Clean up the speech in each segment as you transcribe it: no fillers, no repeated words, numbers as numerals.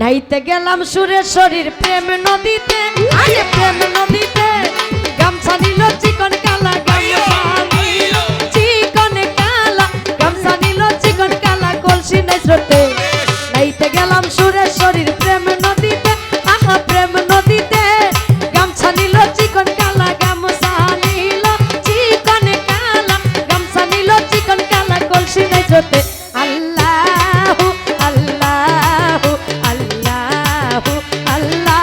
নাইতে গেলাম সুরেশ্বরীর প্রেম নদীতে, আরে প্রেম নদীতে গামছা নিল চিকন কালা, চিকন কালা গামছা নিল চিকন কালা, কলসি নাই স্রোতে। নাইতে গেলাম সুরেশ্বরীর প্রেম নদীতে, আহা প্রেম নদীতে গামছা নিল চিকন কালা, গামছা নিল চিকন কালা, গামছা নিল চিকন কালা, কলসি নাই স্রোতে। আল্লাহু আল্লাহু আল্লাহু আল্লাহ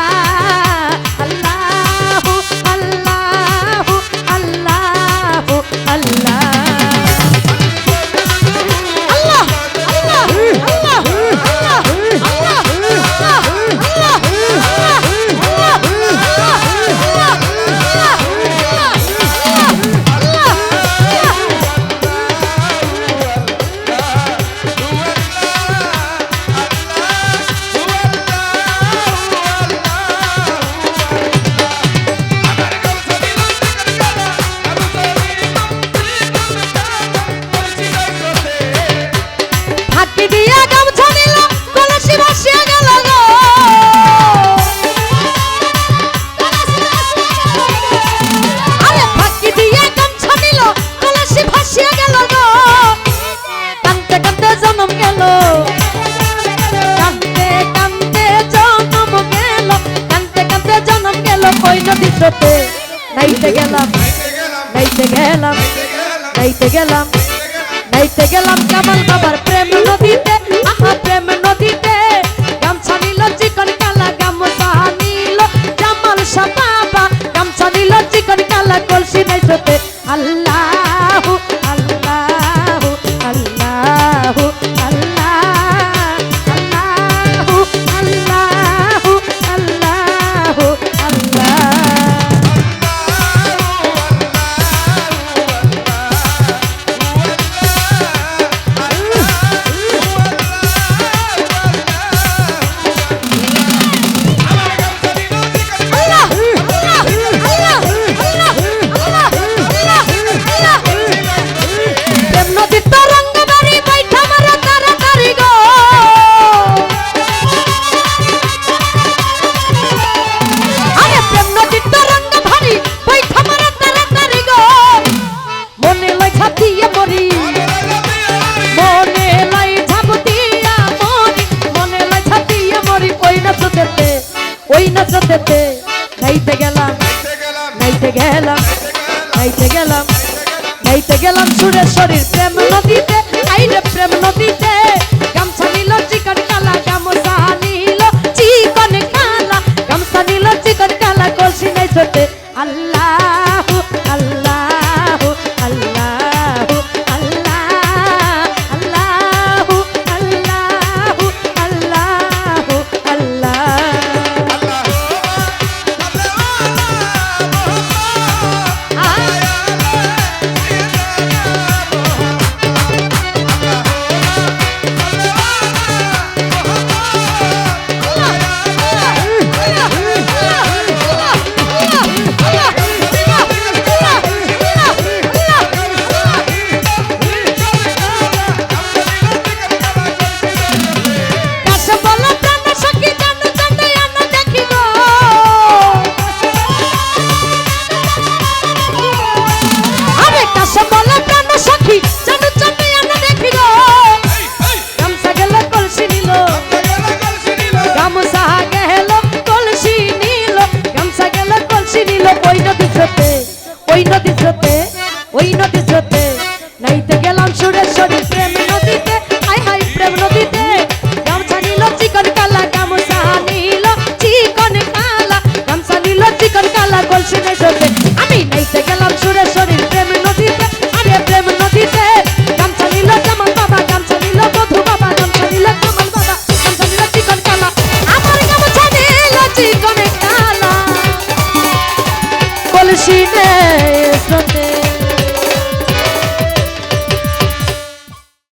আল্লাহু আল্লাহু আল্লাহু আল্লাহ। নাইতে গেলাম নাইতে গেলাম নাইতে গেলাম নাইতে গেলাম কামাল বাবার প্রেম নদীতে, আহা প্রেম নদীতে গামছা নিল চিকন কালা, গামছা নিল জামাল শাহ বাবা, গামছা নিল চিকন কালা, কলসি নাই স্রোতে। আল্লাহু আল্লাহু আল্লাহু আল্লাহ আল্লাহু আল্লাহু আল্লাহু আল্লাহ। নাইতে গেলাম নাইতে গেলাম নাইতে গেলাম নাইতে গেলাম সুরেশ্বরীর প্রেম নদী।